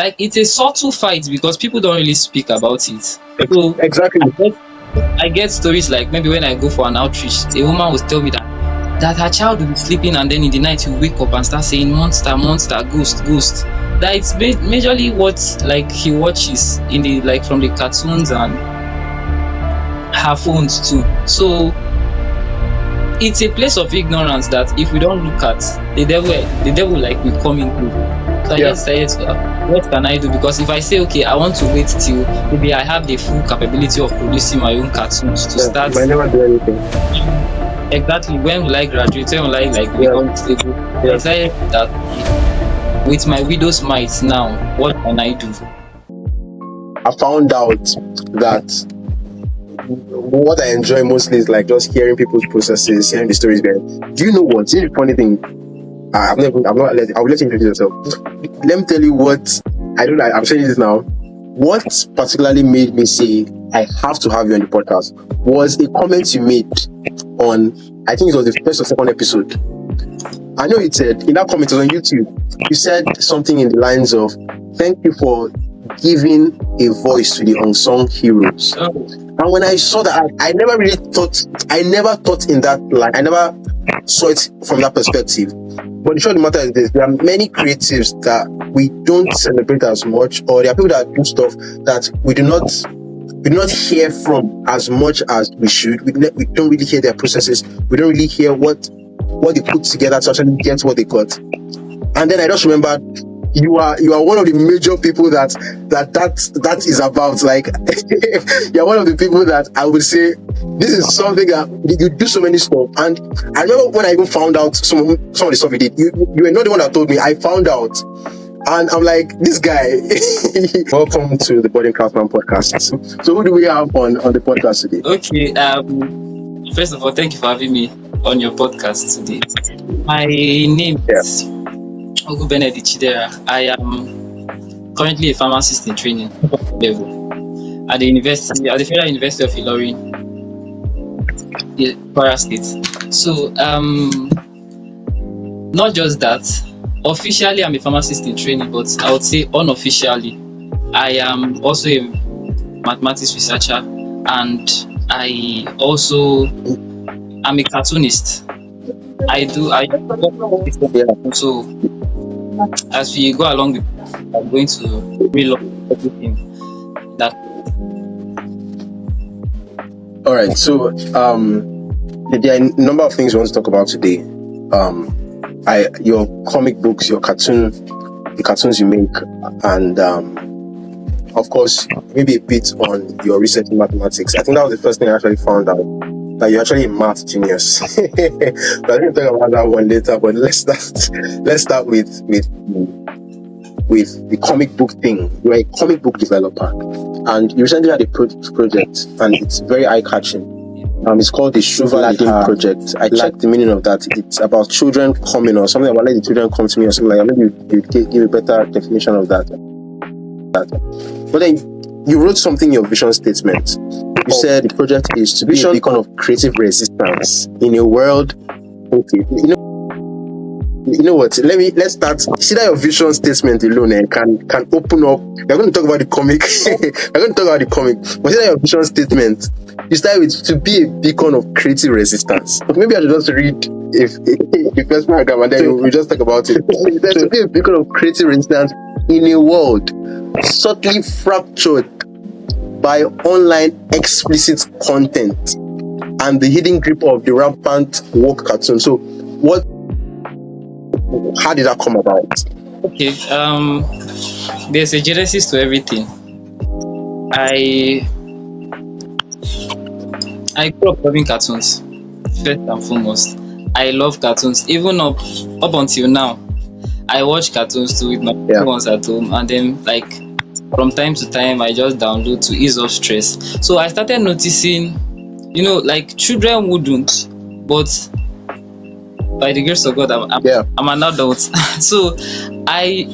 like it's a subtle fight because people don't really speak about it. So Exactly. I get stories like maybe when I go for an outreach, a woman will tell me that her child will be sleeping and then in the night he'll wake up and start saying monster, monster, ghost, ghost. That it's majorly what like he watches in the like from the cartoons and her phones too. So it's a place of ignorance that if we don't look at the devil like will come into. So I Yeah. just decided to, what can I do? Because if I say okay, I want to wait till maybe I have the full capability of producing my own cartoons to You start. might never do anything. Exactly, when will I graduate? When will I like become stable? I Yeah. decided that with my widow's might now, what can I do? I found out that what I enjoy mostly is like just hearing people's processes, hearing the stories behind. Do you know what? This is the funny thing. I'll let you introduce yourself. Let me tell you what I don't know. I'm saying this now. What particularly made me say I have to have you on the podcast was a comment you made on, I think it was the first or second episode. I know it said in that comment, it was on YouTube. You said something in the lines of, "Thank you for giving a voice to the unsung heroes." And when I saw that, I never thought in that line. I never saw it from that perspective. But the truth of the matter is this: there are many creatives that we don't celebrate as much, or there are people that do stuff that we do not hear from as much as we should. We don't really hear their processes. We don't really hear what they put together to actually get what they got. And then I just remembered, you are one of the major people that is about. Like you're one of the people that I would say this is something that you do so many stuff. And I remember when I even found out some of the stuff you did. You were not the one that told me. I found out, and I'm like, this guy. Welcome to the Budding Craftsman podcast. So who do we have on the podcast today? Okay. First of all, thank you for having me on your podcast today. My name is Ugwu Benedict Chidera. I am currently a pharmacist in training level at the Federal University of Ilorin, Kwara State. So not just that, officially I'm a pharmacist in training, but I would say unofficially I am also a mathematics researcher, and I also am a cartoonist. So as we go along with, I'm going to reload everything that. All right, so there are a number of things we want to talk about today. Your comic books, the cartoons you make, and of course maybe a bit on your research in mathematics. I think that was the first thing I actually found out, that you're actually a math genius. But I'm going to talk about that one later. But let's start with the comic book thing. You're a comic book developer, and you recently had a project, and it's very eye-catching. It's called the Shuvaladi Project. I checked the meaning of that. It's about children coming, or something about letting the children come to me, or something like that. Maybe you give a better definition of that. But then you wrote something in your vision statement. You said the project is to be a beacon of creative resistance in a world. Okay, you know what? Let's start. See that your vision statement alone can open up. We're going to talk about the comic. But see that your vision statement, you start with to be a beacon of creative resistance. But maybe I should just read the first paragraph and then we just talk about it. To be a beacon of creative resistance in a world subtly fractured by online explicit content and the hidden grip of the rampant woke cartoon. So how did that come about? Okay, there's a genesis to everything. I grew up loving cartoons, first and foremost. I love cartoons, even up until now. I watch cartoons too with my ones at home, and then like from time to time I just download to ease off stress. So I started noticing, like children wouldn't, but by the grace of God, I'm an adult. So I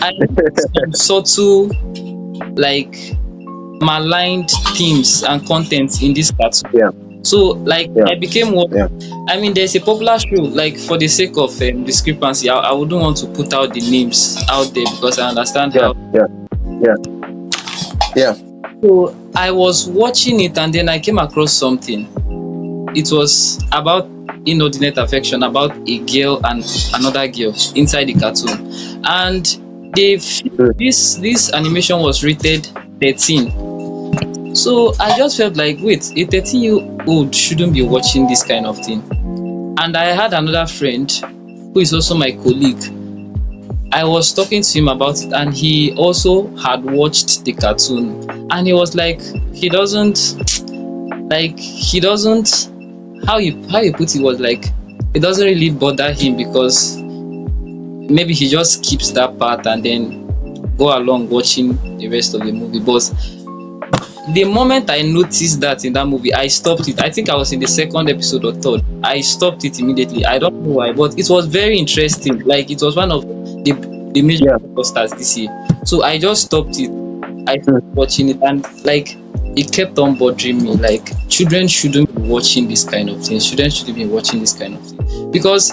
subtle, like maligned themes and contents in this cartoon. Yeah. So I became what I mean. There's a popular show, like for the sake of discrepancy, I wouldn't want to put out the names out there because I understand how Yeah. Yeah. So I was watching it and then I came across something. It was about inordinate affection, about a girl and another girl inside the cartoon. And they Mm. this animation was rated 13. So I just felt like, wait, a 13-year-old shouldn't be watching this kind of thing. And I had another friend who is also my colleague. I was talking to him about it and he also had watched the cartoon and he was like, he doesn't how you put it was like, it doesn't really bother him because maybe he just skips that part and then go along watching the rest of the movie. But the moment I noticed that in that movie, I stopped it. I think I was in the second episode or third. I stopped it immediately. I don't know why, but it was very interesting. Like it was one of the major Yeah. blockbusters this year. So I just stopped it. I started watching it and like it kept on bothering me. Like children shouldn't be watching this kind of thing. Children shouldn't be watching this kind of thing. Because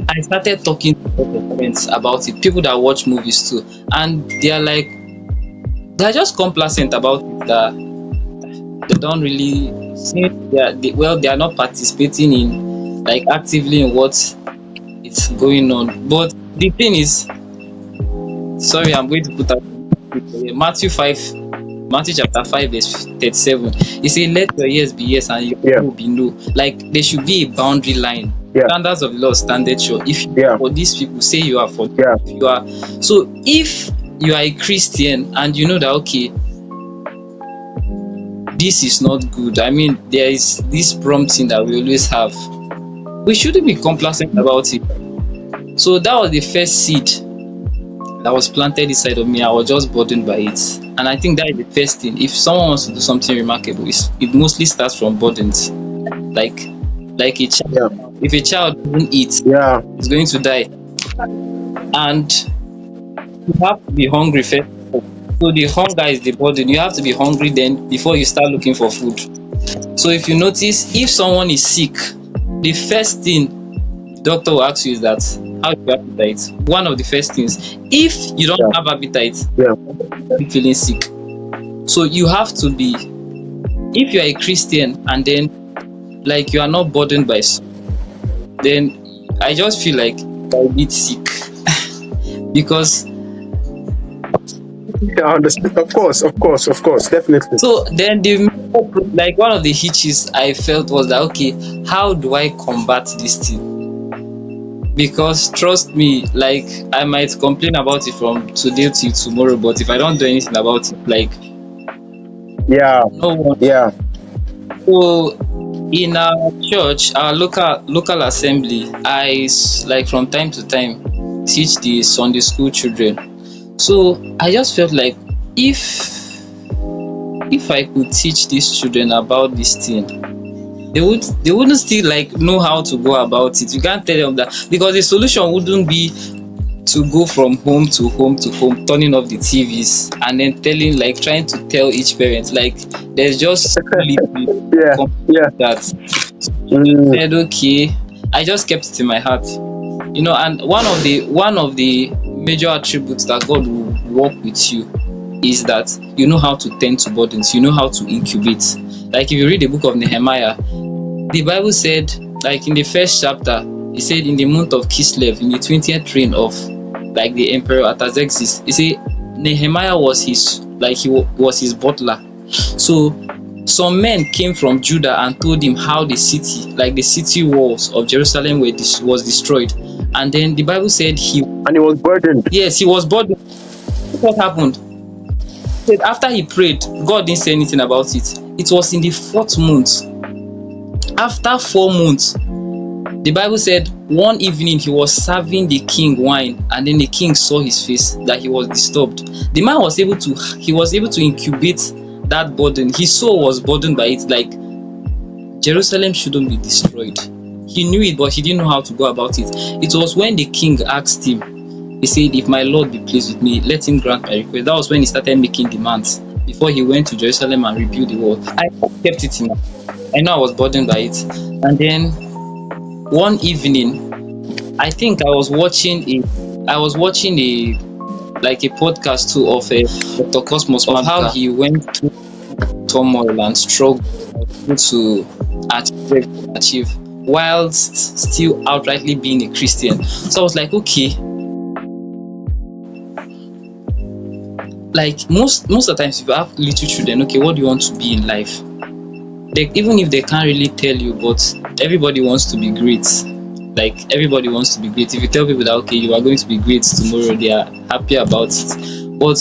I started talking to other friends about it, people that watch movies too, and they're just complacent about it that they don't really see they are not participating in like actively in what is going on. But the thing is, sorry, I'm going to put out Matthew chapter 5 verse 37. He said, let your yes be yes and your Yeah. no be no. Like there should be a boundary line. Yeah. Standards of the law standard sure. If you Yeah. are for these people, say you are for Yeah. if you are. So if you are a Christian and you know that okay, this is not good. I mean, there is this prompting that we always have. We shouldn't be complacent about it. So that was the first seed that was planted inside of me. I was just burdened by it. And I think that is the first thing. If someone wants to do something remarkable, it mostly starts from burdens. Like a child. Yeah. If a child doesn't eat, Yeah. he's going to die. And you have to be hungry first. So the hunger is the burden. You have to be hungry then before you start looking for food. So if you notice, if someone is sick, the first thing doctor will ask you is that how is your appetite? One of the first things. If you don't Yeah. have appetite, Yeah. you're feeling sick. So you have to be, if you are a Christian and then like you are not burdened by sin, then I just feel like you're a bit sick. Because Yeah, I understand. Of course, definitely. so then like one of the hitches I felt was that okay, how do I combat this thing? Because trust me, like I might complain about it from today till tomorrow, but if I don't do anything about it, like Yeah. no one. Yeah. So in our church, our local assembly, like from time to time teach the Sunday school children. So I just felt like if I could teach these children about this thing, they wouldn't still like know how to go about it. You can't tell them that, because the solution wouldn't be to go from home to home to home, turning off the TVs and then trying to tell each parent. Like there's just Yeah. Yeah. that. Mm. Said okay, I just kept it in my heart, and one of the major attributes that God will work with you is that you know how to tend to burdens, you know how to incubate. Like if you read the book of Nehemiah, the Bible said, like in the first chapter, it said in the month of Kislev, in the 20th reign of like the emperor Artaxerxes, it said Nehemiah was was his butler. So some men came from Judah and told him how the city walls of Jerusalem was destroyed. And then the Bible said he was burdened. Yes, he was burdened. What happened? He said after he prayed, God didn't say anything about it. It was in the 4th month. After 4 months, the Bible said one evening he was serving the king wine, and then the king saw his face, that he was disturbed. The man was able to incubate that burden. His soul was burdened by it, like Jerusalem shouldn't be destroyed. He knew it, but he didn't know how to go about it. It was when the king asked him, he said, if my Lord be pleased with me, let him grant my request. That was when he started making demands before he went to Jerusalem and rebuilt the wall. I kept it in mind. I know I was burdened by it. And then one evening, I think I was watching a like a podcast too of a Dr. Cosmos of how he went through turmoil and struggle to achieve whilst still outrightly being a Christian. So I was like, okay, like most of the times if you have little children, okay, what do you want to be in life? They, even if they can't really tell you, but everybody wants to be great. Like everybody wants to be great. If you tell people that okay, you are going to be great tomorrow, they are happy about it. But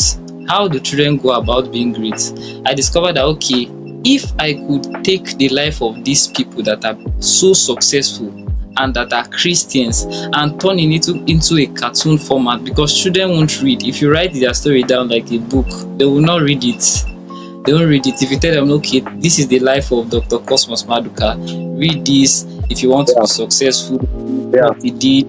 how do children go about being great? I discovered that okay, if I could take the life of these people that are so successful and that are Christians and turn it into a cartoon format, because children won't read. If you write their story down like a book, they will not read it. They won't read it. If you tell them, okay, this is the life of Dr. Cosmos Maduka, read this if you want to be successful, what he did.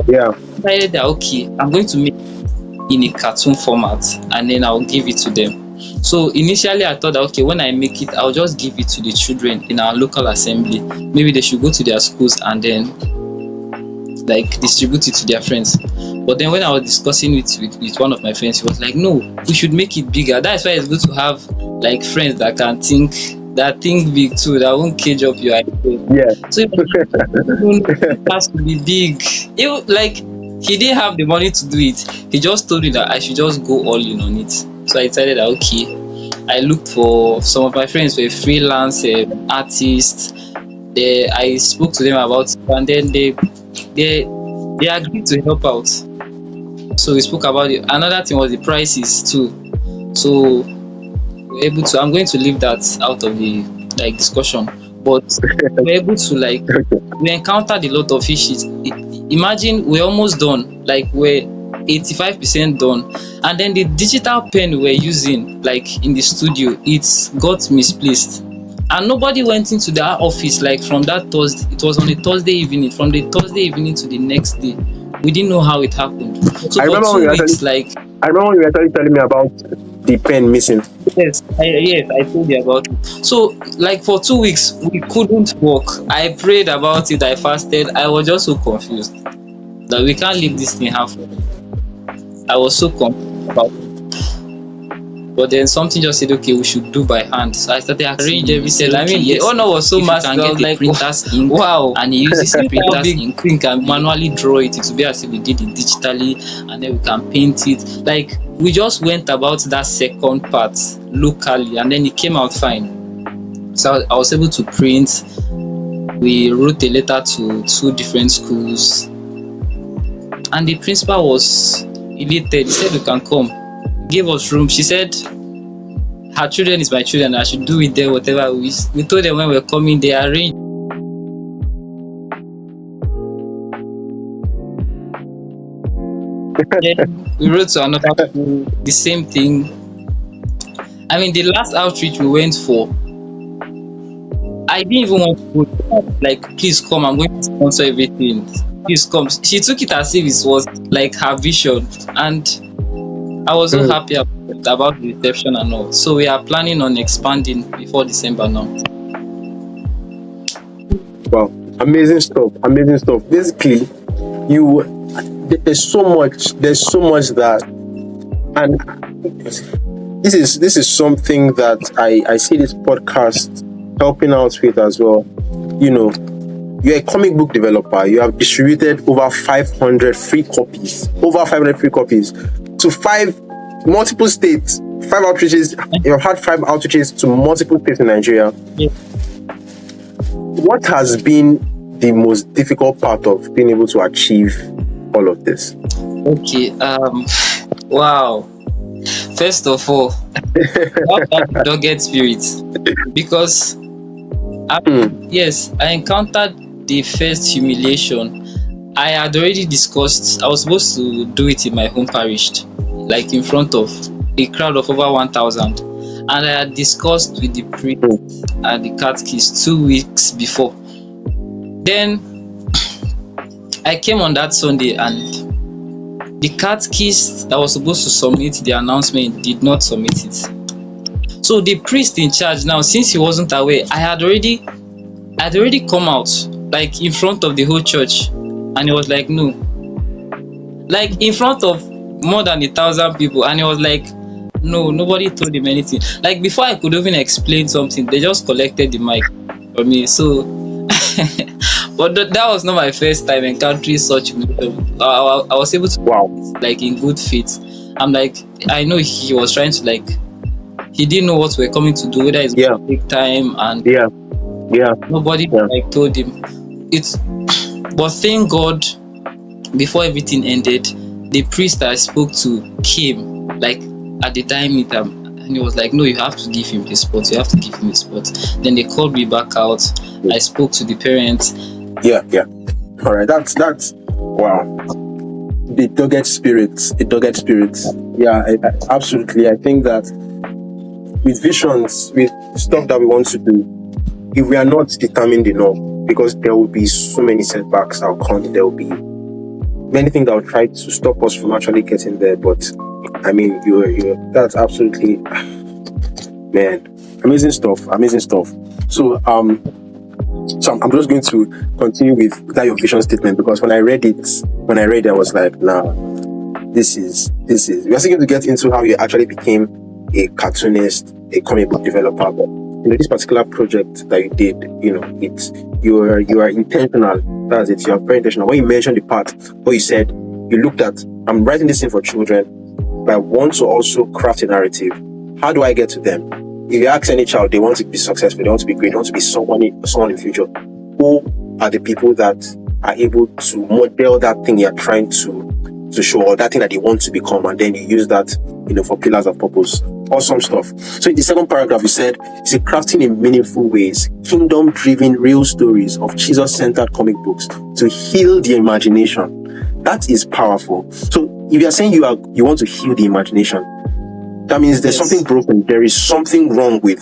Yeah. I decided that okay, I'm going to make it in a cartoon format and then I'll give it to them. So initially I thought that okay, when I make it, I'll just give it to the children in our local assembly. Maybe they should go to their schools and then like distribute it to their friends. But then when I was discussing it with one of my friends, he was like, no, we should make it bigger. That's why it's good to have like friends that can think big too, that won't cage up your ideas. Yeah. So it has to be big. Like he didn't have the money to do it. He just told me that I should just go all in on it. So I decided that okay, I looked for some of my friends were freelance artists. I spoke to them about it, and then they agreed to help out. So we spoke about it. Another thing was the prices too. So we're able to. I'm going to leave that out of the like discussion, but we're able to like we encountered a lot of issues. Imagine we're almost done. Like we're 85% done, and then the digital pen we're using like in the studio, it's got misplaced. And nobody went into their office like from that Thursday. It was on a Thursday evening. From the Thursday evening to the next day, we didn't know how it happened. So I remember for 2 weeks, like I remember when you were actually telling me about the pen missing. yes, I told you about it. So like for 2 weeks, we couldn't work. I prayed about it. I fasted. I was just so confused that we can't leave this thing halfway. I was so confused about it. But then something just said, okay, we should do by hand. So I started arrange everything. I mean, the owner was so massive. I was like, printers ink, wow. And he uses printers ink. We can manually draw it. It will be as if we did it digitally, and then we can paint it. Like we just went about that second part locally, and then it came out fine. So I was able to print. We wrote a letter to 2 different schools, and the principal was elated. He said we can come. Gave us room. She said her children is my children. I should do with them whatever I wish. We told them when we were coming, they arranged. Then we wrote to another school, the same thing. I mean, the last outreach we went for, I didn't even want to go. Like, please come, I'm going to sponsor everything. Please come. She took it as if it was like her vision, and I was so happy about the reception and all. So we are planning on expanding before December now. Wow, amazing stuff! Amazing stuff. Basically, there's so much that, and this is something that I see this podcast helping out with as well. You know, you're a comic book developer. You have distributed over 500 free copies to 5 multiple states, 5 outreaches. You've had 5 outreaches to multiple states in Nigeria. Yeah. What has been the most difficult part of being able to achieve all of this? Okay. Wow. First of all, don't get spirit, because yes, I encountered the first humiliation. I had already discussed. I was supposed to do it in my home parish, like in front of a crowd of over 1,000, and I had discussed with the priest and the catechist 2 weeks before. Then I came on that Sunday, and the catechist that was supposed to submit the announcement did not submit it. So the priest in charge now, since he wasn't aware, I had already come out like in front of the whole church, and he was like, no, like in front of more than 1,000 people, and he was like, no, nobody told him anything. Like before I could even explain something, they just collected the mic for me. So, but that was not my first time encountering such humiliation. I was able to Wow. like in good faith. I'm like, I know he was trying to like, he didn't know what we're coming to do, whether it's Yeah. going to take time, and Yeah. Yeah. nobody Yeah. like told him. It's but thank God, before everything ended, the priest I spoke to came like at the time meet, and he was like, no, you have to give him the spot, you have to give him the spot. Then they called me back out. I spoke to the parents. Yeah. Yeah. All right. That's wow. The dogged spirits. The dogged spirits. Yeah. Absolutely. I think that with visions, with stuff that we want to do, if we are not determined enough, because there will be so many setbacks that will come, there will be many things that will try to stop us from actually getting there. But I mean, that's absolutely, man, amazing stuff. So I'm just going to continue with that your vision statement, because when I read it, I was like, nah, this is. We're still going to get into how you actually became a cartoonist, a comic book developer. But this particular project that you did, you are intentional. That's it. You are very intentional. When you mentioned the part, what you said, you looked at, I'm writing this thing for children, but I want to also craft a narrative. How do I get to them? If you ask any child, they want to be successful, they want to be great, they want to be someone in the future. Who are the people that are able to model that thing you're trying to show, or that thing that they want to become, and then you use that, for pillars of purpose? Awesome stuff. So in the second paragraph, you said, it's a crafting in meaningful ways, kingdom-driven real stories of Jesus-centered comic books to heal the imagination. That is powerful. So if you're saying you want to heal the imagination, that means there's something broken. There is something wrong with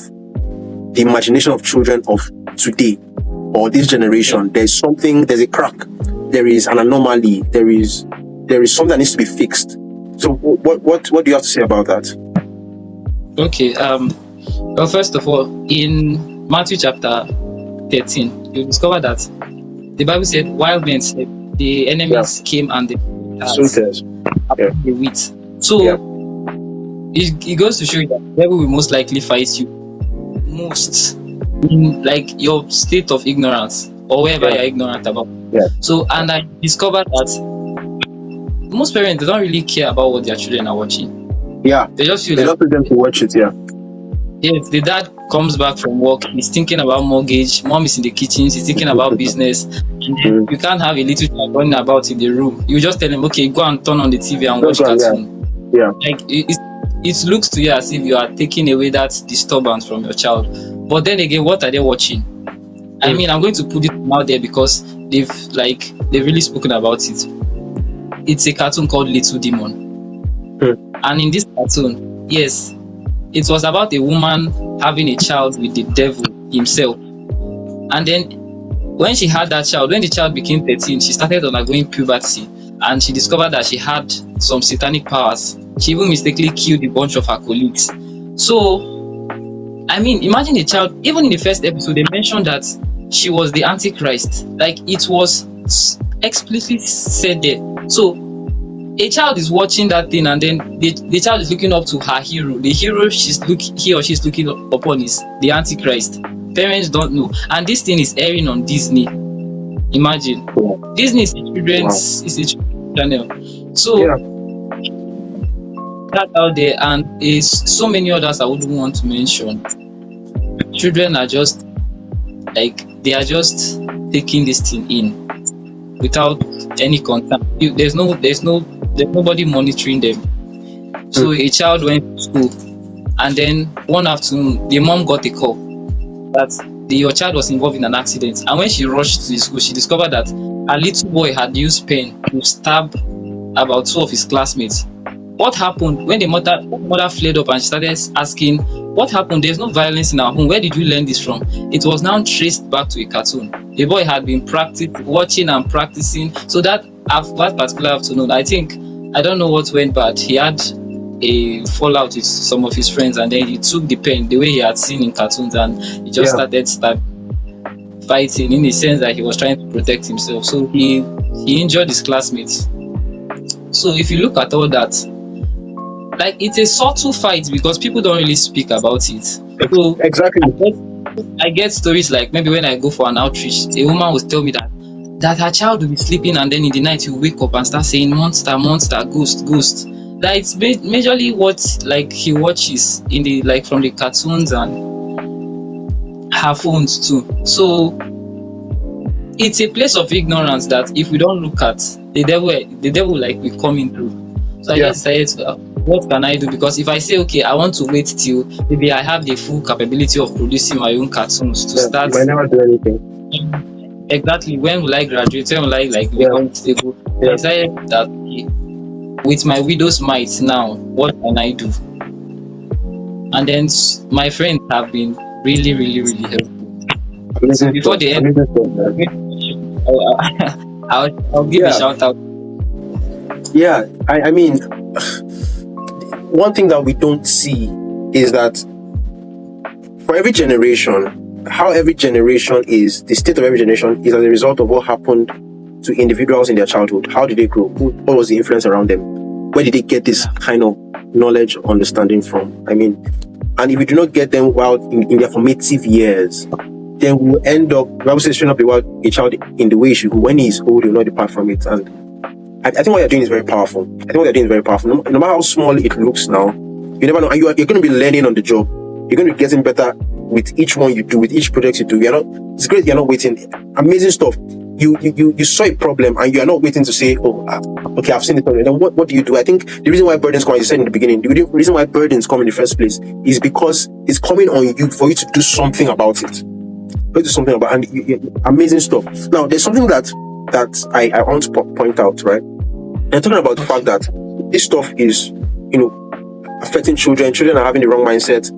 the imagination of children of today or this generation. There's a crack. There is an anomaly. There is something that needs to be fixed. So what do you have to say about that? Okay. Well, first of all, in Matthew chapter 13, you discover that the Bible said, while men slept, the enemies came and the wheat. So it goes to show you that the devil will most likely fight you most in like your state of ignorance, or wherever you're ignorant about. So, and I discovered that most parents, they don't really care about what their children are watching. They just feel like them to watch it. Yes, the dad comes back from work, he's thinking about mortgage, mom is in the kitchen, he's thinking about business. And you can't have a little child running about in the room. You just tell him, okay, go and turn on the TV and watch cartoon. Like it looks to you as if you are taking away that disturbance from your child. But then again, what are they watching? I mean, I'm going to put it out there because they've really spoken about it. It's a cartoon called Little Demon. And in this cartoon, yes, it was about a woman having a child with the devil himself. And then when she had that child, when the child became 13, she started undergoing puberty, and she discovered that she had some satanic powers. She even mistakenly killed a bunch of her colleagues. So, I mean, imagine a child, even in the first episode, they mentioned that she was the Antichrist. Like, it was explicitly said there. So, a child is watching that thing, and then the child is looking up to her hero. The hero he or she's looking upon is the Antichrist. Parents don't know, and this thing is airing on Disney. Imagine, Disney is a children's channel. So that's out there, and there's so many others I wouldn't want to mention. Children are just taking this thing in without any concern. There's nobody monitoring them. So a child went to school, and then one afternoon the mom got a call that your child was involved in an accident. And when she rushed to the school, she discovered that a little boy had used pen to stab about 2 of his classmates. What happened? When the mother flared up and she started asking, what happened? There's no violence in our home. Where did you learn this from? It was now traced back to a cartoon. The boy had been watching and practicing. So that particular afternoon, I don't know what went bad. He had a fallout with some of his friends, and then he took the pen the way he had seen in cartoons, and he just started fighting, in the sense that he was trying to protect himself. So he injured his classmates. So if you look at all that, like it's a subtle fight because people don't really speak about it. So Exactly. I get stories like maybe when I go for an outreach, a woman will tell me that her child will be sleeping and then in the night you wake up and start saying monster, monster, ghost, ghost. That it's majorly what like he watches in the like from the cartoons and her phones too. So it's a place of ignorance that if we don't look at, the devil like will come in through. So I Yeah. just decided to, what can I do? Because if I say okay, I want to wait till maybe I have the full capability of producing my own cartoons to Yeah. You start. might never do anything. Exactly, when will I graduate? When will I like Yeah. become stable? I Yeah. decided that okay, with my widow's might now, what can I do? And then my friends have been really, really, really helpful. So Amazing before stuff. the end, Amazing stuff, man. I'll give a Yeah. shout out. Yeah. I mean, one thing that we don't see is that for every generation, how every generation is, the state of every generation is as a result of what happened to individuals in their childhood. How did they grow? What was the influence around them? Where did they get this kind of knowledge, understanding from? I mean, and if we do not get them while in their formative years, then we'll end up, the Bible says, train up a child in the way he should go. When he is old, he will not depart from it. And I think what you're doing is very powerful. I think what you're doing is very powerful. No matter how small it looks now, you never know. And you're going to be learning on the job. You're going to be getting better with each one you do, with each project you do. It's great you're not waiting. Amazing stuff. You saw a problem and you are not waiting to say, oh, okay, I've seen it already. Then what do you do? I think the reason why burdens come, as you said in the beginning, the reason why burdens come in the first place is because it's coming on you for you to do something about it. Do something about, and amazing stuff. Now, there's something that I want to point out, right? I'm talking about the fact that this stuff is, affecting children. Children are having the wrong mindset.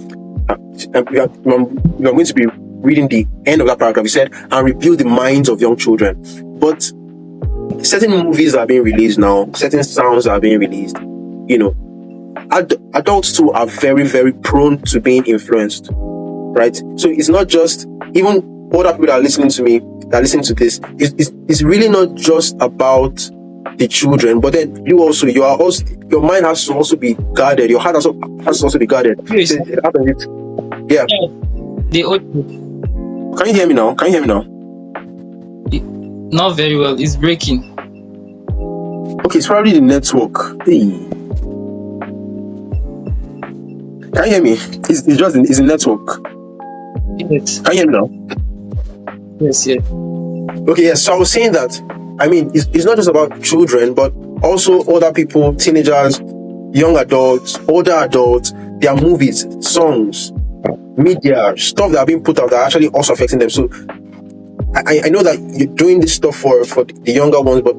We are going to be reading the end of that paragraph. He said, and rebuild the minds of young children. But certain movies are being released now. Certain sounds are being released. Adults too are very, very prone to being influenced, right? So it's not just, even older people that are listening to me, that are listening to this, it's really not just about the children, but then your mind has to also be guarded. Your heart has to also be guarded. Yes. Yeah. The old. Can you hear me now? Not very well. It's breaking. Okay, it's probably the network. Hey. Can you hear me? It's the network. Yes. Can you hear me now? Yes. Okay, yes. So I was saying that, I mean, it's not just about children, but also older people, teenagers, young adults, older adults, their movies, songs, media, stuff that are being put out that are actually also affecting them. So I know that you're doing this stuff for the younger ones, but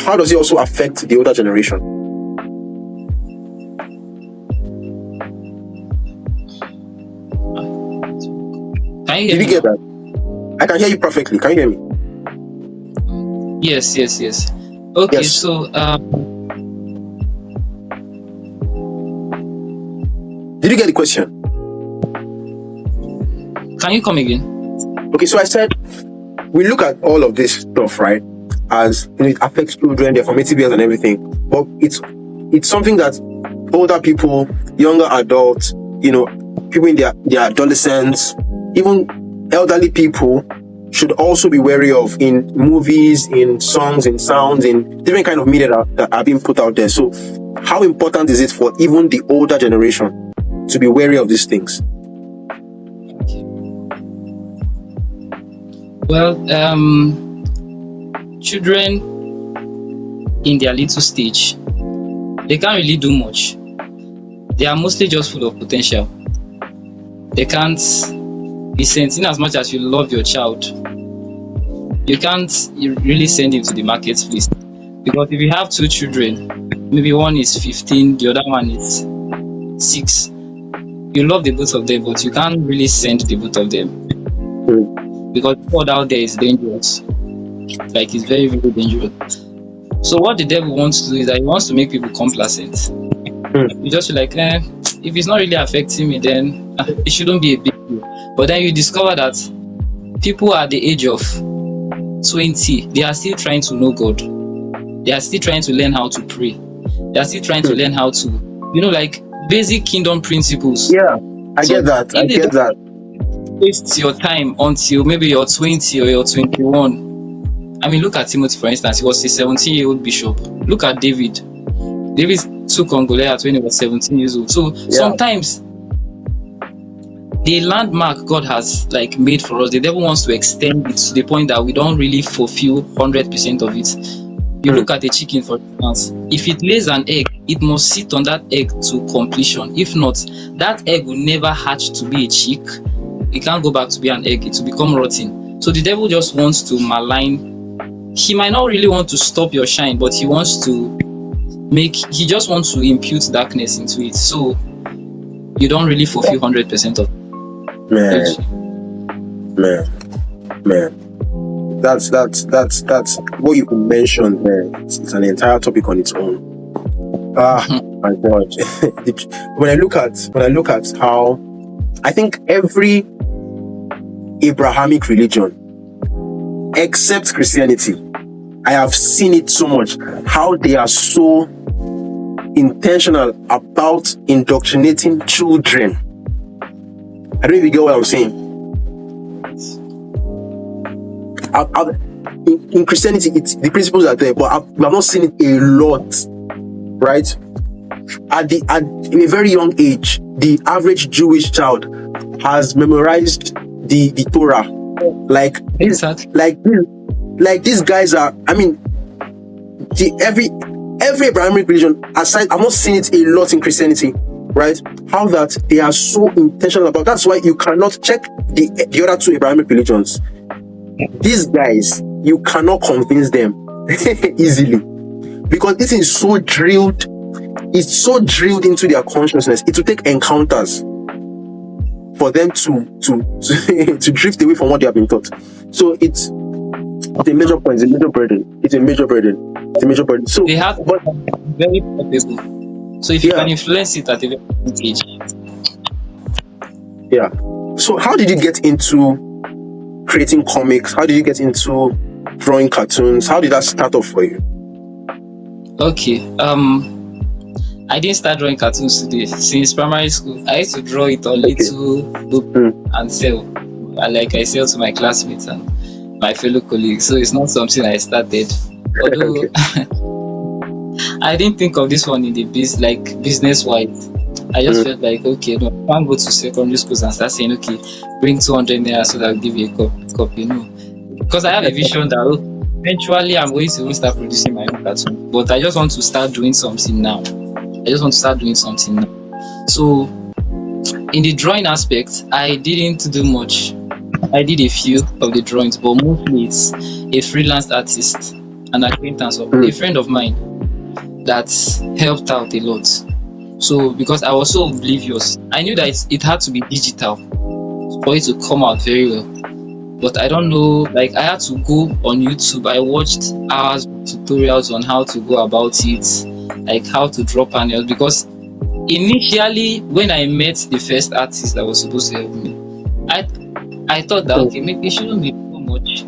how does it also affect the older generation? Can you hear Did you me? get that? I can hear you perfectly. Can you hear me? Yes. Okay, Yes. so did you get the question? can you come again? Okay, so I said we look at all of this stuff, right? As it affects children, their formative years and everything. But it's something that older people, younger adults, people in their adolescence, even elderly people should also be wary of in movies, in songs, in sounds, in different kind of media that are being put out there. So how important is it for even the older generation to be wary of these things? Well, children in their little stage, they can't really do much. They are mostly just full of potential. They can't be sent, in as much as you love your child, you can't really send him to the marketplace. Because if you have two children, maybe one is 15, the other one is 6, you love the both of them, but you can't really send the both of them. Because the world out there is dangerous. Like, it's very, very dangerous. So what the devil wants to do is that he wants to make people complacent. You just feel like, if it's not really affecting me, then it shouldn't be a big deal. But then you discover that people at the age of 20, they are still trying to know God. They are still trying to learn how to pray. They are still trying to learn how to, like basic kingdom principles. Yeah, I So get that. I if they get don't that. waste your time until maybe you're 20 or you're 21. I mean, look at Timothy, for instance. He was a 17-year-old bishop. Look at David. David took on Goliath when he was 17 years old. So Yeah. sometimes the landmark God has like made for us, the devil wants to extend it to the point that we don't really fulfill 100% of it. You look at a chicken, for instance. If it lays an egg, it must sit on that egg to completion. If not, that egg will never hatch to be a chick. It can't go back to be an egg. It will become rotten. So the devil just wants to malign. He might not really want to stop your shine, but he just wants to impute darkness into it. So you don't really fulfill 100% of Man, it. man. That's what you mentioned there. It's an entire topic on its own. My God. when I look at how I think every Abrahamic religion except Christianity, I have seen it so much, how they are so intentional about indoctrinating children. I don't know if you get what I'm saying. In Christianity, the principles are there, but we have not seen it a lot, right? In a very young age, the average Jewish child has memorized the Torah. Like these guys are. I mean, every Abrahamic religion aside, I've not seen it a lot in Christianity, right? How that they are so intentional about. That's why you cannot check the other two Abrahamic religions. These guys, you cannot convince them easily, because this is so drilled. It's so drilled into their consciousness. It will take encounters for them to drift away from what they have been taught. So it's a major point. It's a major burden. So they have very capable. So if you can influence it at a very young age. Yeah. So how did you get into creating comics? How did you get into drawing cartoons? How did that start off for you? Okay. I didn't start drawing cartoons today. Since primary school, I used to draw it on little book and sell. I sell to my classmates and my fellow colleagues. So it's not something I started. Although I didn't think of this one in the business wise. I just felt like, okay, no, I can't go to secondary schools and start saying, okay, bring 200 naira so that I'll give you a copy. No, because I have a vision that eventually I'm going to start producing my own cartoon. But I just want to start doing something now. So in the drawing aspect, I didn't do much. I did a few of the drawings, but mostly it's a freelance artist, an acquaintance of a friend of mine that helped out a lot. So because I was so oblivious, I knew that it had to be digital for it to come out very well. But I don't know, I had to go on YouTube. I watched hours of tutorials on how to go about it, like how to draw panels, because initially when I met the first artist that was supposed to help me, I thought that okay, maybe it shouldn't be so much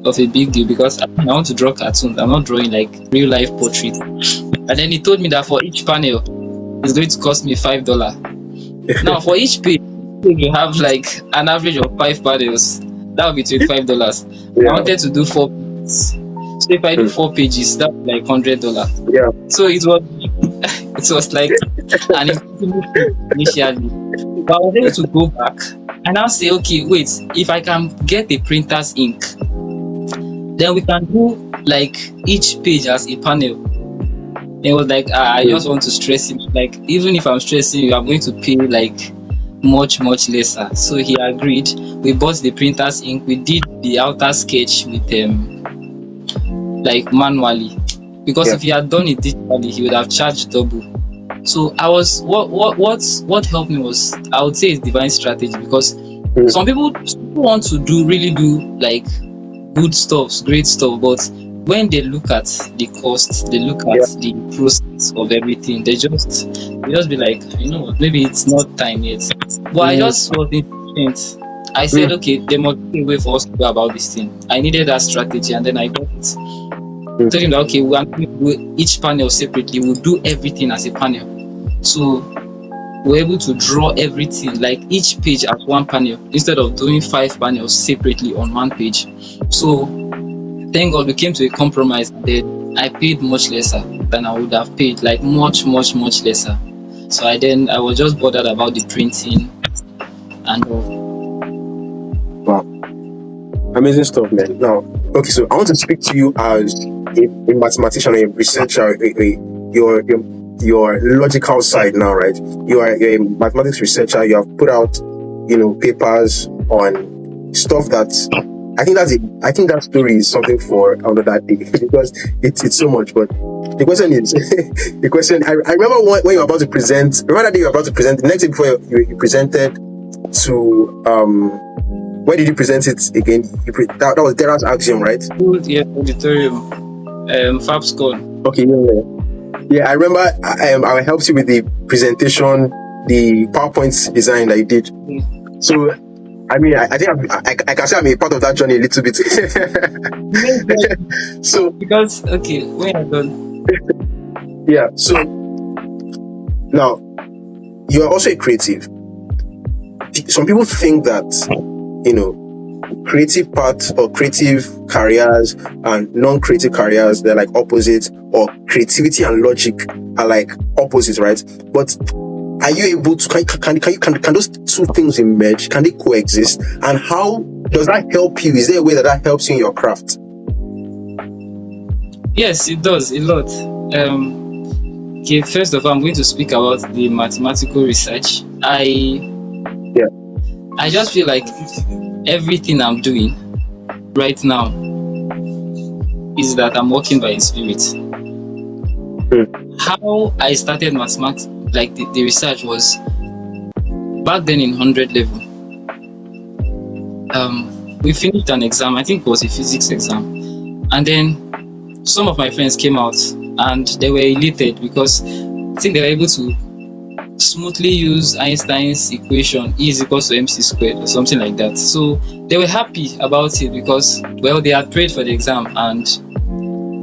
of a big deal, because I want to draw cartoons. I'm not drawing like real life portraits. And then he told me that for each panel it's going to cost me $5. Now for each page you have like an average of 5 panels. That would be $25. I wanted to do 4 pages. So if I do 4 pages, that would be like $100. Yeah. So it was like an impossible initially. But I was able to go back and I'll say, okay, wait, if I can get a printer's ink, then we can do like each page as a panel. It was like, I just want to stress him. Like, even if I'm stressing you, I'm going to pay like much lesser. So he agreed. We bought the printer's ink. We did the outer sketch with like manually, because if he had done it digitally, he would have charged double. So I was what helped me was, I would say, it's divine strategy, because some people want to really do like good stuff, great stuff, but when they look at the cost, they look at the process of everything, they just be like, you know what, maybe it's not time yet. But I just was impatient. I said, okay, there must be a way for us to go about this thing. I needed that strategy, and then I got it. Told him that okay, we are not going to do each panel separately. We'll do everything as a panel. So we're able to draw everything, like each page as one panel, instead of doing 5 panels separately on one page. So thank God we came to a compromise. Then I paid much lesser than I would have paid, like much lesser. So I was just bothered about the printing and all. Wow. Amazing stuff, man. Now, okay, so I want to speak to you as a mathematician, a researcher, your logical side now, right? You're a mathematics researcher. You have put out, papers on stuff that I think that story is something for another day because it's so much. But the question is, I remember when you were about to present. Remember that day you were about to present. The next day before you presented to where did you present it again? That was Dera's Axiom, right? Yeah, auditorium, FabScon. Okay, yeah. I remember I helped you with the presentation, the PowerPoint design that you did. So, I mean, I think I can say I'm a part of that journey a little bit. So, because okay, when I'm done. Yeah. So now you are also a creative. Some people think that creative paths or creative careers and non-creative careers, they're like opposites, or creativity and logic are like opposites, right? But are you able to can those two things emerge? Can they coexist? And how does that help you? Is there a way that helps you in your craft? Yes, it does a lot. Okay, first of all, I'm going to speak about the mathematical research. I just feel like everything I'm doing right now is that I'm working by the Spirit. How I started mathematics, like the research, was back then in 100 level. We finished an exam, I think it was a physics exam, and then some of my friends came out and they were elated because I think they were able to smoothly use Einstein's equation, E is equals to mc squared or something like that. So they were happy about it because, well, they had prayed for the exam, and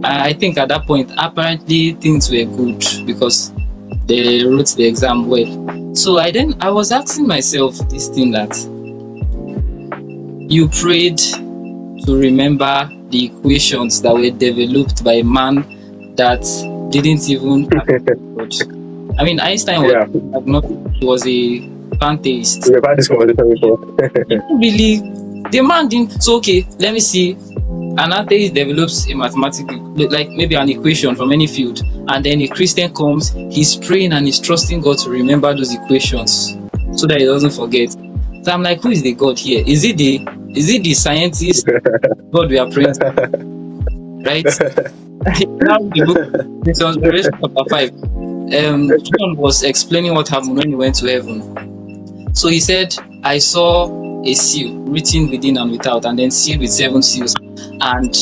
I think at that point apparently things were good because they wrote the exam well. So I was asking myself this thing, that you prayed to remember the equations that were developed by a man that didn't even I mean, Einstein was he was a pantheist. We've had this conversation before. Really, the man didn't. So okay, let me see. An atheist develops a mathematical, like maybe an equation from any field, and then a Christian comes, he's praying and he's trusting God to remember those equations so that he doesn't forget. So I'm like, who is the God here? Is it the scientist God we are praying to? Right? Now the book, this was Revelation chapter 5. John was explaining what happened when he went to heaven. So he said, I saw a seal written within and without, and then sealed with 7 seals, and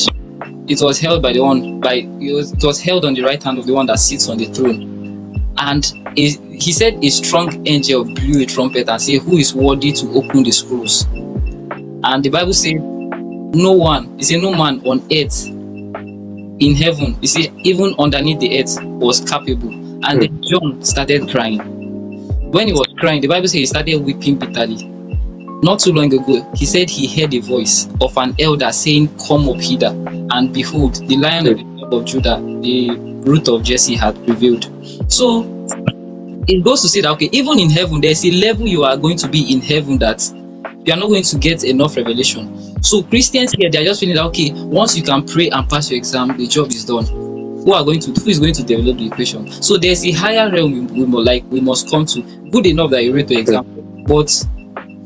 it was held by it was held on the right hand of the one that sits on the throne. And he said a strong angel blew a trumpet and said, who is worthy to open the scrolls? And the Bible said, no man on earth, in heaven, you see, even underneath the earth, was capable. And then John started crying. When he was crying, the Bible says he started weeping bitterly. Not too long ago, he said he heard a voice of an elder saying, come up hither. And behold, the Lion of the tribe of Judah, the root of Jesse, had prevailed. So it goes to say that, okay, even in heaven, there's a level you are going to be in heaven that you are not going to get enough revelation. So Christians here, they are just feeling that, okay, once you can pray and pass your exam, the job is done. Who is going to develop the equation? So there's a higher realm we must come to. Good enough that you read the exam, but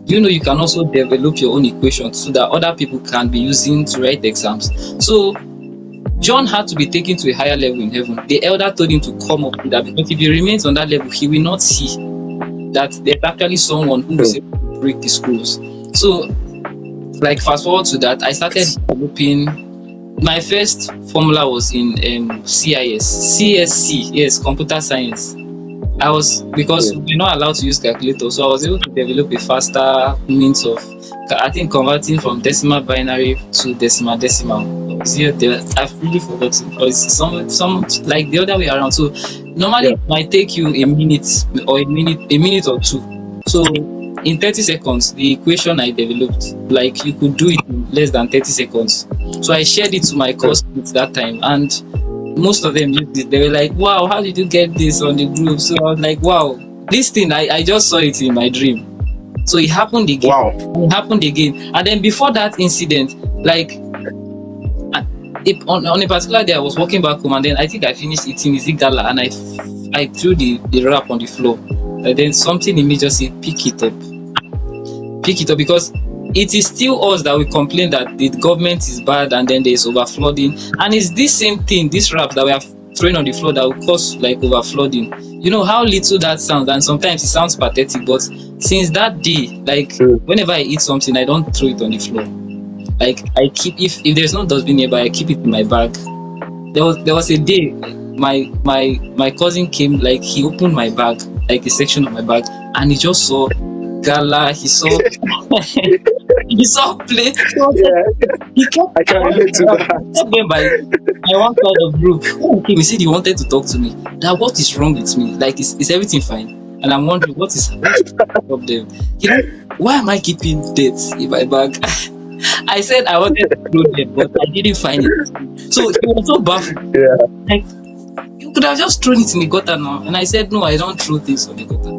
you can also develop your own equation so that other people can be using to write exams. So John had to be taken to a higher level in heaven. The elder told him to come up with that, because if he remains on that level, he will not see that there's actually someone who is able to break the scrolls. So, like, fast forward to that, I started developing. My first formula was in CSC, yes, computer science. Because we're not allowed to use calculator, so I was able to develop a faster means of, I think, converting from decimal binary to decimal. Yeah, I've really forgotten. Because some like the other way around. So normally Yeah. it might take you a minute or two. So in 30 seconds, the equation I developed, like you could do it in less than 30 seconds. So I shared it to my Hmm. course mates that time, and most of them used it. They were like, "Wow, how did you get this on the group?" So I was like, "Wow, this thing I just saw it in my dream." So it happened again. Wow. It happened again. And then before that incident, like on a particular day, I was walking back home, and then I think I finished eating is it gala, and I threw the wrap on the floor. And then something in me just said, pick it up, because it is still us that we complain that the government is bad and then there's over flooding, and it's this same thing, this wrap that we are throwing on the floor that will cause like over flooding. You know how little that sounds, and sometimes it sounds pathetic, but since that day, like Hmm. whenever I eat something, I don't throw it on the floor. Like I keep, if there's no dustbin nearby, I keep it in my bag. There was a day my cousin came, like he opened my bag, like a section of my bag, and he just saw gala, he saw he saw plate. Yeah, He kept I can relate to he that. kept going by one side of the group. When he came, he said he wanted to talk to me. That what is wrong with me? Like is everything fine? And I'm wondering what's the problem. You know, why am I keeping dates in my bag? I said I wanted to throw them, but I didn't find it. So he was so baffled. Yeah. Like, you could have just thrown it in the gutter now. And I said, no, I don't throw things on the gutter.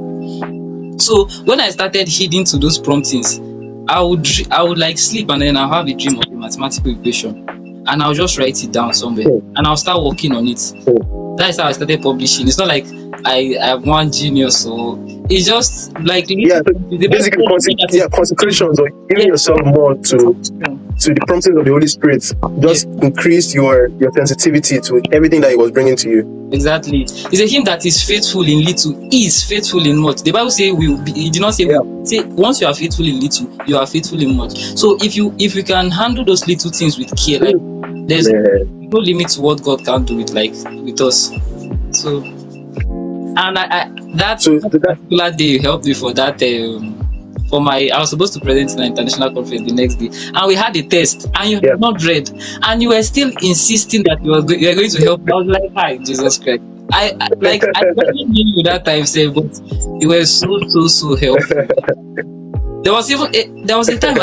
So when I started heeding to those promptings, I would like sleep, and then I'll have a dream of a mathematical equation, and I'll just write it down somewhere, Hmm. and I'll start working on it. Hmm. That's how I started publishing. It's not like I have one genius, so it's just like Yeah, so basically, consecrations or giving yourself more to the promptings of the Holy Spirit just increased your sensitivity to everything that He was bringing to you. Exactly. It's a him that is faithful in little is faithful in much. The Bible says we will be, it did not say Yeah. we say once you are faithful in little, you are faithful in much. So if you can handle those little things with care, like there's Man. no limit to what God can do with us. So and So that that, particular day helped me for that for my I was supposed to present in an international conference the next day, and we had a test, and you yeah. had not read, and you were still insisting that you were going to help. I was like, hi, Jesus Christ. I barely knew you that time, say, but you were so helpful. There was a time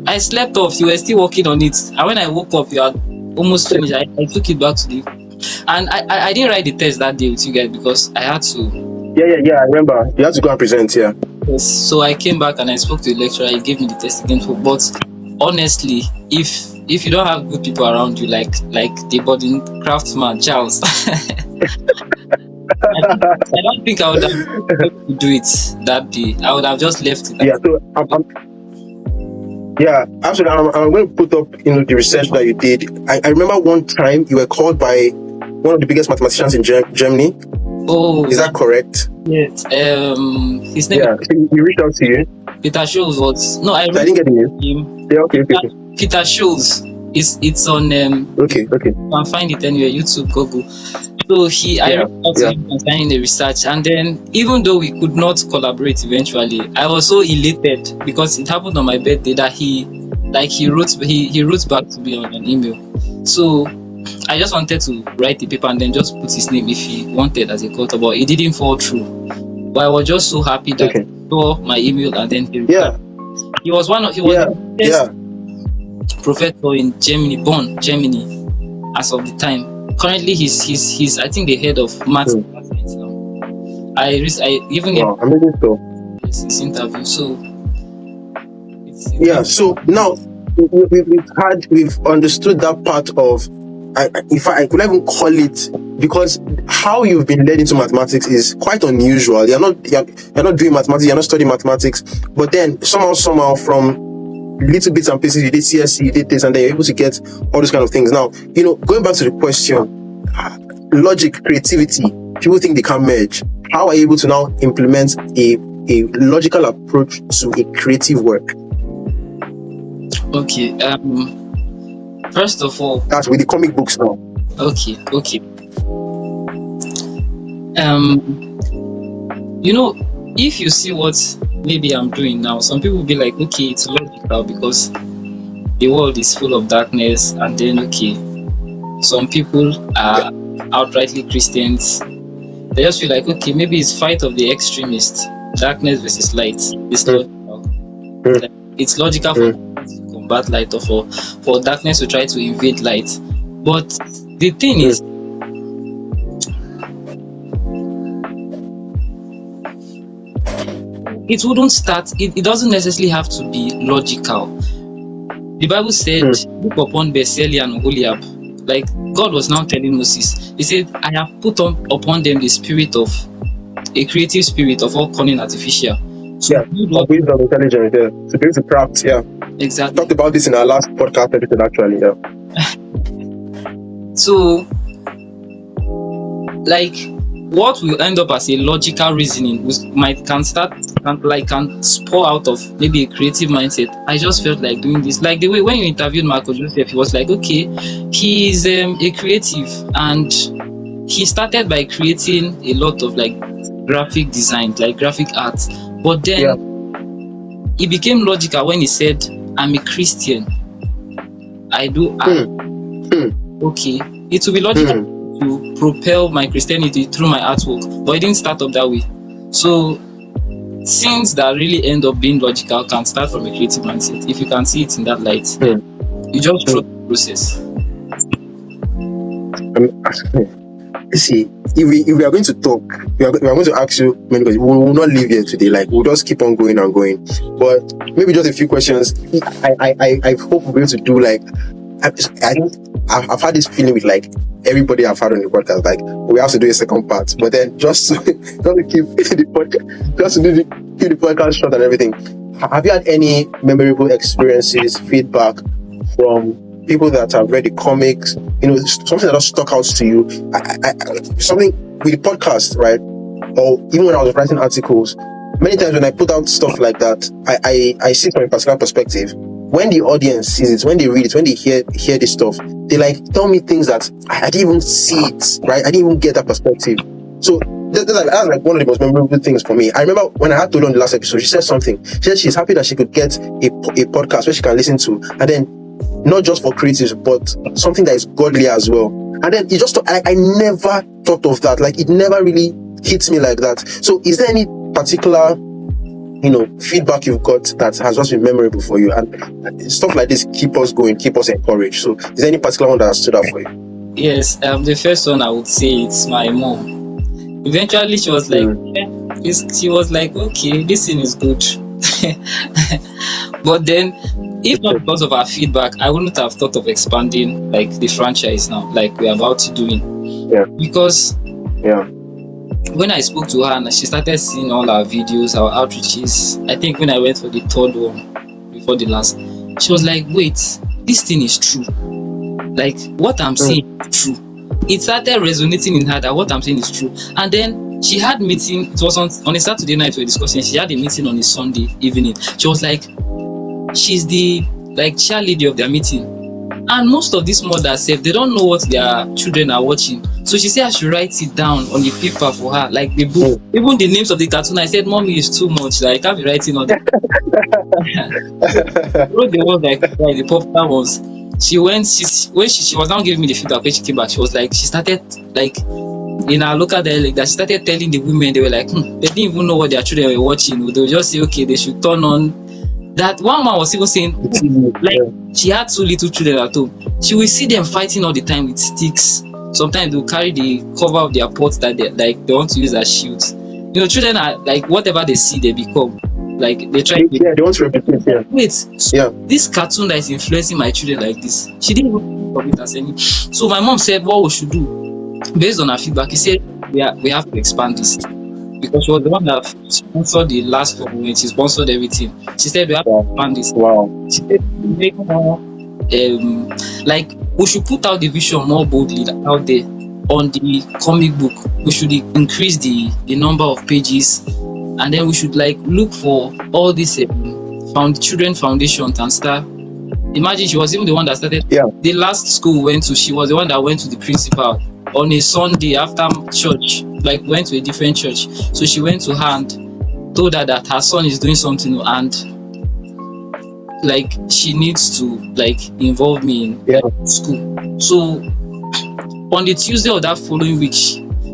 I slept off. You were still working on it, and when I woke up, you had almost finished. I took it back to the, and I didn't write the test that day with you guys because I had to. Yeah. I remember you had to go and present. Yeah. Yes. So I came back and I spoke to the lecturer. He gave me the test again. But honestly, if you don't have good people around you, like the budding craftsman Charles, I don't think I would have been able to do it that day. I would have just left it. Yeah. So yeah, absolutely. I'm going to put up the research that you did. I remember one time you were called by one of the biggest mathematicians in Germany. Oh, is that correct? Yes. His name. Yeah. He reached out to you. Peter Schulz was I didn't get the name. Yeah. Okay. Peter Schulz. It's on Okay. You can find it anywhere, YouTube, Google. So I reached out to him concerning the research, and then even though we could not collaborate eventually, I was so elated because it happened on my birthday that he wrote back to me on an email. So I just wanted to write the paper and then just put his name if he wanted as a coauthor, but it didn't fall through. But I was just so happy that he saw my email and then he replied. He was the first professor in Germany, Bonn, Germany, as of the time. Currently, he's I think the head of maths department now. I even amazing stuff. His interview. So so now we've understood that part of. If I could even call it, because how you've been led into mathematics is quite unusual. You're not doing mathematics, you're not studying mathematics, but then somehow from little bits and pieces, you did CSC, you did this, and then you're able to get all those kind of things. Now, going back to the question, logic, creativity, people think they can merge. How are you able to now implement a logical approach to a creative work? Okay. First of all, that's with the comic books now. Okay. If you see what maybe I'm doing now, some people will be like, okay, it's logical because the world is full of darkness, and then okay, some people Yeah. are outrightly Christians. They just feel like okay, maybe it's fight of the extremists, darkness versus light. It's Mm, logical. mm, Like, it's logical for mm, darkness to combat light, or for darkness to try to invade light. But the thing is, mm, it wouldn't start. It doesn't necessarily have to be logical. The Bible said, mm. look upon Beseli and Oholiab. Like God was now telling Moses, He said, I have put upon them the spirit of a creative spirit of all cunning artificial to Yeah. build Of what wisdom, intelligence, yeah. To be able to craft, yeah. Talked exactly. about this in our last podcast episode, actually, yeah. So, like, what will end up as a logical reasoning can spur out of maybe a creative mindset. I just felt like doing this. Like the way when you interviewed Marco Joseph, he was like, okay, he's a creative, and he started by creating a lot of like graphic design, like graphic art. But Yeah. then it became logical when he said, I'm a Christian, I do art. Hmm. Hmm. Okay, it will be logical to propel my Christianity through my artwork, but it didn't start up that way. So things that really end up being logical can start from a creative mindset. If you can see it in that light, then you just trust the process. You see, if we are going to talk, we are going to ask you many questions. We will not leave here today. Like, we'll just keep on going and going. But maybe just a few questions. I hope we'll be able to do like, I've had this feeling with like everybody I've had on the podcast. Like, we have to do a second part. But then just to keep the podcast, keep the podcast short and everything. Have you had any memorable experiences, feedback from people that have read the comics, something that just stuck out to you, something with the podcast, right? Or even when I was writing articles, many times when I put out stuff like that, I see it from a particular perspective. When the audience sees it, when they read it, when they hear this stuff, they like tell me things that I didn't even see it, right? I didn't even get that perspective. So that's like one of the most memorable things for me. I remember when I had Tolu on the last episode, she said something. She said she's happy that she could get a podcast where she can listen to, and then not just for creatives, but something that is godly as well. And then it just, I never thought of that. Like, it never really hits me like that. So is there any particular, feedback you've got that has just been memorable for you? And stuff like this keep us going, keep us encouraged. So is there any particular one that has stood out for you? Yes, the first one I would say it's my mom. Eventually she was like, okay, this thing is good. But then, if not because of our feedback, I wouldn't have thought of expanding like the franchise now, like we're about to doing. Yeah. Because yeah, when I spoke to her and she started seeing all our videos, our outreaches, I think when I went for the third one before the last, she was like, wait, this thing is true. Like, what I'm saying is true. It started resonating in her that what I'm saying is true. And then she had meeting, it was on a Saturday night we were discussing, she had a meeting on a Sunday evening. She was like, she's the like cheerleader of their meeting. And most of these mothers say they don't know what their children are watching. So she said I should write it down on the paper for her, like the book. Even the names of the cartoon, I said, Mommy, is too much. Like, I can't be writing on it. Wrote the ones like the popular ones. She was now giving me the feedback when she came back. She was like, she started like in our local dialect that she started telling the women, they were like, they didn't even know what their children were watching. They would just say, okay, they should turn on. That one man was even saying, like, she had 2 little children at home. She will see them fighting all the time with sticks. Sometimes they'll carry the cover of their pots that they want to use as shields. Children are like, whatever they see, they become. Like, they try to... Yeah, they want to replicate, yeah. Wait, so this cartoon that is influencing my children like this, she didn't even think of it as any... So my mom said, what we should do? Based on her feedback, he said, we have to expand this. Because she was the one that sponsored the last one when she sponsored everything. She said we have to expand this. Wow. She said make more like we should put out the vision more boldly out there on the comic book. We should increase the number of pages, and then we should like look for all these children foundations and stuff. Imagine she was even the one that started the last school we went to. She was the one that went to the principal on a Sunday after church, like went to a different church. So she went to her and told her that her son is doing something, and like she needs to like involve me in Yeah. like school. So on the Tuesday of that following week,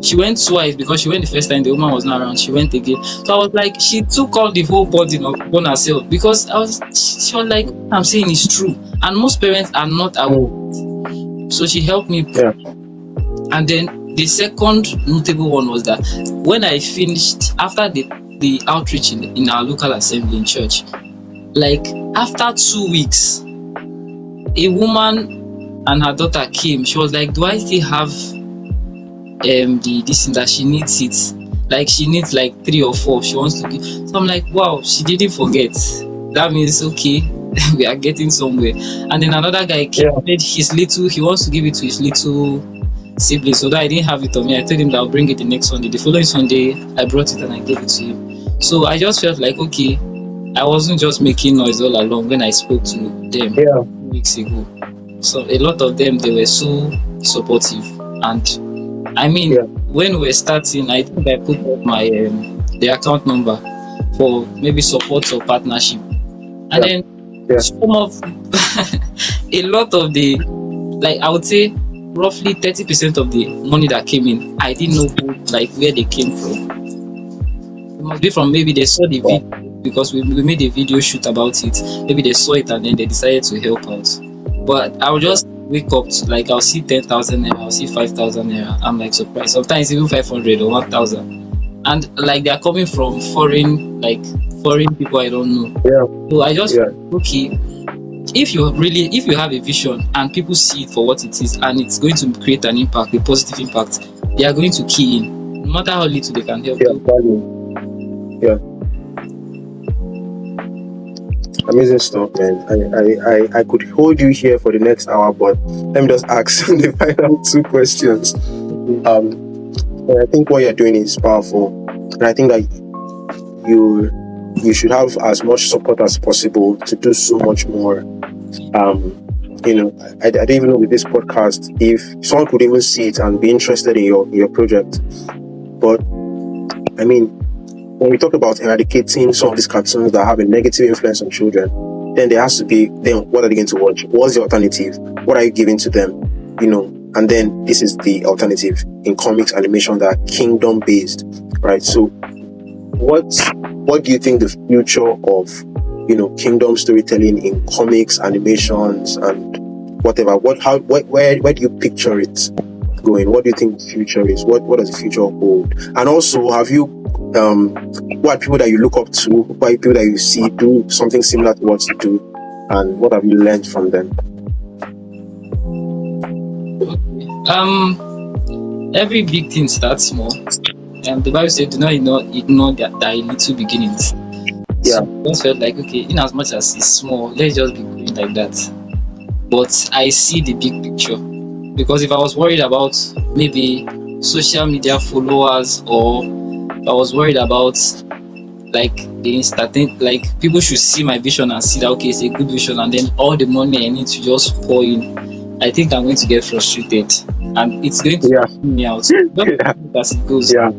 she went twice because she went the first time the woman was not around. She went again. So I was like, she took all the whole burden upon herself because she was like, what I'm saying is true, and most parents are not aware. Mm. So she helped me. Yeah. And then the second notable one was that when I finished after the outreach in our local assembly in church, like after 2 weeks, a woman and her daughter came. She was like, do I still have the this thing that she needs it? Like she needs like 3 or 4. She wants to give. So I'm like, wow, she didn't forget. That means okay, we are getting somewhere. And then another guy came, Yeah. said he wants to give it to his little siblings. So that I didn't have it on me, I told him that I'll bring it the next Sunday. The following Sunday, I brought it and I gave it to him. So I just felt like okay, I wasn't just making noise all along when I spoke to them Yeah. 2 weeks ago. So a lot of them, they were so supportive. And I mean, Yeah. when we were starting, I think I put up my the account number for maybe support or partnership. And Yeah. then Yeah. some of a lot of the, like I would say roughly 30% of the money that came in, I didn't know who, like where they came from. It must be from maybe they saw the Wow. video because we made a video shoot about it. Maybe they saw it and then they decided to help out. But I'll Yeah. just wake up to, like I'll see 10,000 naira, I'll see 5,000 naira. I'm like surprised. Sometimes even 500 or 1,000. And like they are coming from foreign people I don't know. Yeah. So I just Yeah. okay, if you have a vision and people see it for what it is and it's going to create an impact, a positive impact, they are going to key in. No matter how little they can help Yeah. you. Value. Yeah. Amazing stuff, man. I could hold you here for the next hour, but let me just ask the final 2 questions. And I think what you're doing is powerful, and I think that you should have as much support as possible to do so much more. I don't even know with this podcast if someone could even see it and be interested in your project. But I mean, when we talk about eradicating some of these cartoons that have a negative influence on children, then there has to be, then what are they going to watch? What's the alternative? What are you giving to them? And then this is the alternative in comics animation that are kingdom based, right? So what do you think the future of kingdom storytelling in comics, animations, and whatever? Where do you picture it going? What do you think the future is? What does the future hold? And also, have you what are people that you look up to? What are people that you see do something similar to what you do, and what have you learned from them? Every big thing starts small. The Bible said, "Do not ignore thy little beginnings." Yeah. So I just felt like okay, in as much as it's small, let's just be going like that. But I see the big picture, because if I was worried about maybe social media followers, or I was worried about like the instant thing, like people should see my vision and see that okay, it's a good vision, and then all the money I need to just pour in, I think I'm going to get frustrated and it's going to Yeah. pull me out. Just Yeah. as it goes. Yeah.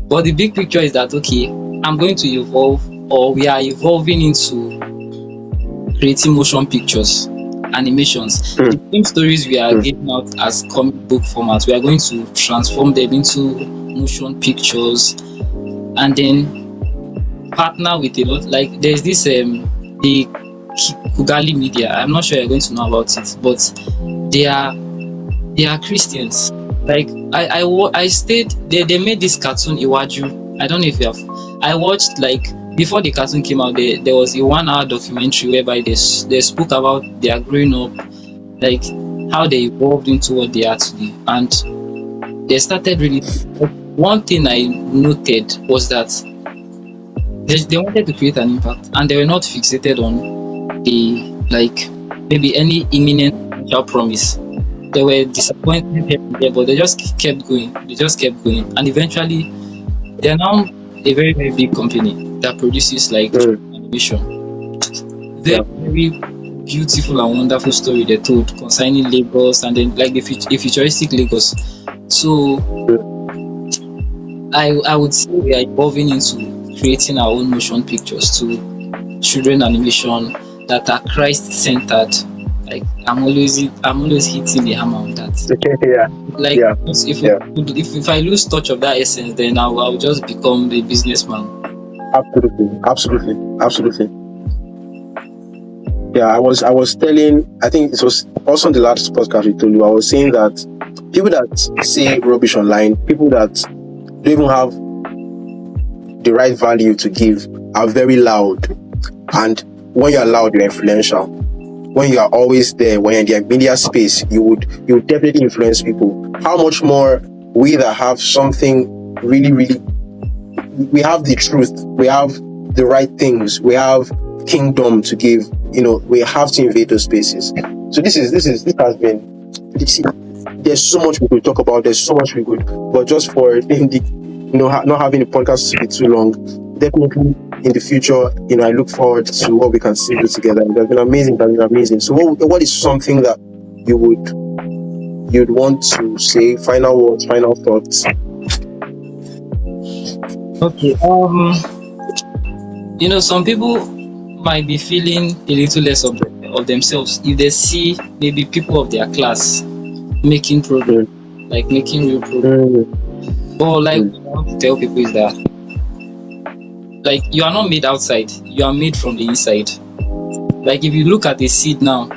But the big picture is that okay, I'm going to evolve, or we are evolving into creating motion pictures, animations. The same stories we are getting out as comic book formats, we are going to transform them into motion pictures, and then partner with a lot. Like there's this the Kugali Media. I'm not sure you're going to know about it, but they are Christians. Like I stayed. They made this cartoon Iwaju. I don't know if you have. I watched like before the cartoon came out. There was a 1 hour documentary whereby they spoke about their growing up, like how they evolved into what they are today, and they started really. One thing I noted was that they wanted to create an impact, and they were not fixated on the like maybe any imminent financial promise. They were disappointed here and there, but they just kept going. They just kept going, and eventually, they are now a very very big company that produces like animation. Very beautiful and wonderful story they told concerning Lagos, and then like the futuristic Lagos. So I would say we are evolving into creating our own motion pictures to children animation that are Christ centered. Like I'm always hitting the hammer on that. yeah, Like yeah, yeah. if I lose touch of that essence, then I'll just become a businessman. Absolutely, absolutely, absolutely. Yeah, I was telling, I think it was also on the last podcast we told you, I was saying that people that say rubbish online, people that don't even have the right value to give, are very loud. And when you're loud, you're influential. When you are always there, when you're in the media space, you would definitely influence people. How much more we that have something really, really, we have the truth, we have the right things, we have kingdom to give, we have to invade those spaces. So this has been, see, there's so much we could talk about, there's so much we could, but just for not having the podcast to be too long, definitely in the future, I look forward to what we can see do together. It has been amazing. So what is something that you'd want to say, final words, final thoughts? Okay. Some people might be feeling a little less of themselves if they see maybe people of their class making progress, like making real progress. But like what I want to tell people is that, like, you are not made outside, you are made from the inside. Like, if you look at a seed now,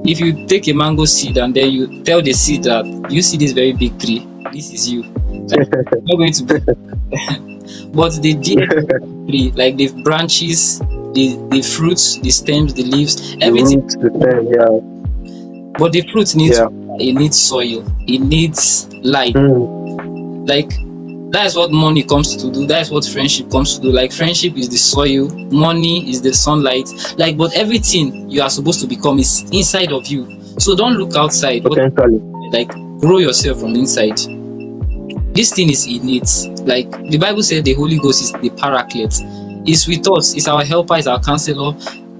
if you take a mango seed and then you tell the seed that you see this very big tree, this is you. Like, it's not going to be. But the tree, like the branches, the fruits, the stems, the leaves, everything. But the fruit needs it needs soil, it needs light. Like, that's what money comes to do, that's what friendship comes to do. Like, friendship is the soil, money is the sunlight. Like, but everything you are supposed to become is inside of you. So don't look outside. Like, grow yourself from inside. This thing is innate. Like, the Bible said the Holy Ghost is the paraclete. It's with us, it's our helper, it's our counselor,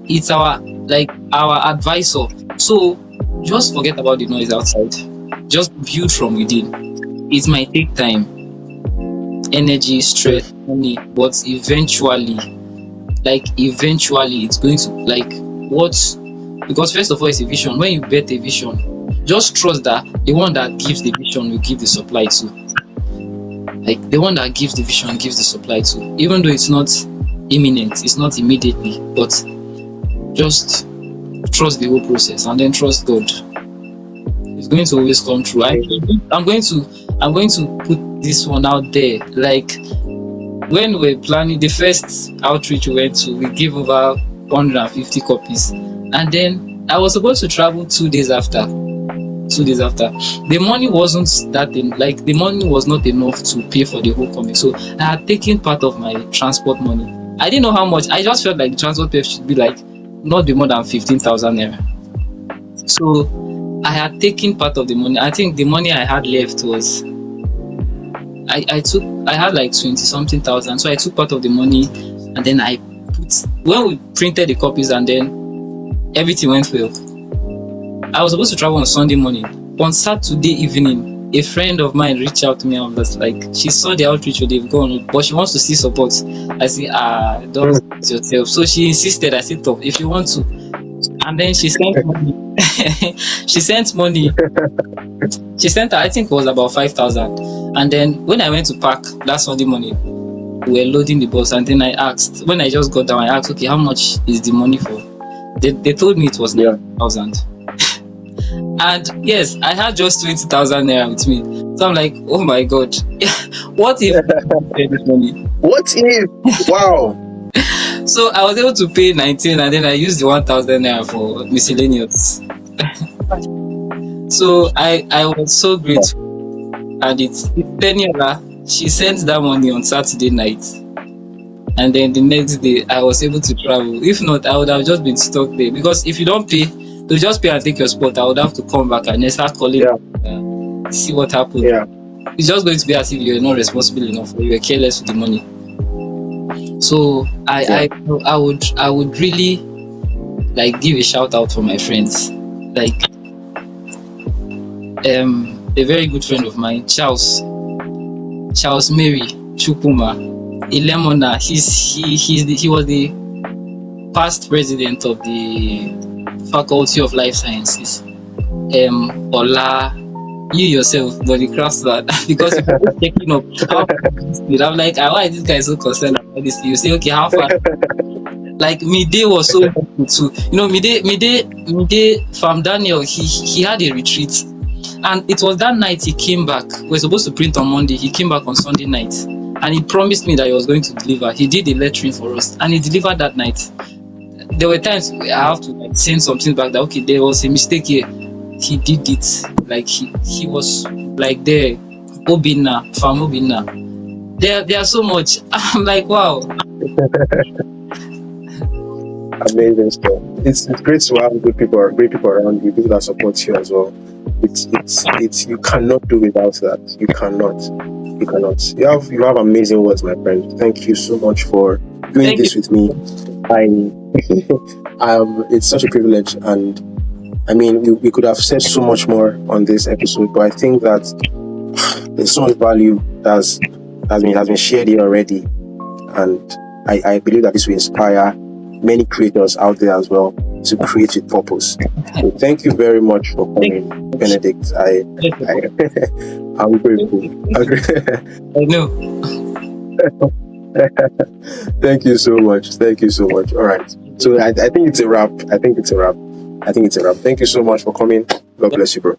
it's our advisor. So just forget about the noise outside, just build from within. It might take time, energy, stress, money, but eventually it's going to, because first of all, it's a vision. When you bet a vision, just trust that the one that gives the vision will give the supply too. Like, the one that gives the vision gives the supply too, even though it's not imminent, it's not immediately, but just trust the whole process and then trust God. It's going to always come true. I'm going to put this one out there. Like, when we're planning the first outreach we went to, we gave over 150 copies, and then I was supposed to travel 2 days after. The money wasn't that like, the money was not enough to pay for the whole coming. So I had taken part of my transport money. I didn't know how much. I just felt like the transport fare should be like not be more than 15,000 naira. So I had taken part of the money. I think the money I had left was, I had like 20 something thousand. So I took part of the money, and then when we printed the copies, and then everything went well. I was supposed to travel on Sunday morning. On Saturday evening, a friend of mine reached out to me and was like, she saw the outreach they've gone, but she wants to see support. I said, don't support yourself. So she insisted. I said, top, if you want to. And then she sent money. She sent money. She sent, I think it was about 5,000. And then when I went to park that Sunday morning, we were loading the bus, and then I asked, when I just got down, I asked, okay, how much is the money for? They told me it was 9,000. And yes, I had just 20,000 naira with me. So I'm like, oh my God, what if I pay this money? What if? Wow. So I was able to pay 19, and then I used the 1,000 naira for miscellaneous. So I was so grateful. And it's Teniola, she sent that money on Saturday night. And then the next day, I was able to travel. If not, I would have just been stuck there. Because if you don't pay, to just pay and take your spot, I would have to come back and then start calling, see what happened. It's just going to be as if you're not responsible enough, or you're careless with the money. So I would really like give a shout out for my friends. Like, a very good friend of mine, Charles Mary Chukuma, Ilemona. He was the past president of the Faculty of Life Sciences, Ola, you yourself, but the crafts that because you were checking up how far is this thing? I'm like, ah, why is this guy so concerned about this? You say, okay, how far? Like Mide was so helpful too. You know, Mide from Daniel, he had a retreat, and it was that night he came back. We are supposed to print on Monday. He came back on Sunday night, and he promised me that he was going to deliver. He did a lettering for us, and he delivered that night. There were times I have to like send something back that okay, there was a mistake here. He did it. Like he was like there. Obina, Fam Obina. There are so much. I'm like, wow. Amazing stuff. It's great to have great people around you, people that support you as well. It's you cannot do without that. You cannot. You have amazing words, my friend. Thank you so much for doing Thank this you. with me. It's such a privilege, and I mean we could have said so much more on this episode, but I think that there's so much value that has been shared here already, and I believe that this will inspire many creators out there as well to create with purpose. So thank you very much for coming, Benedict. I'm grateful. I know. Thank you so much. All right. So I think it's a wrap. Thank you so much for coming. God bless you, bro.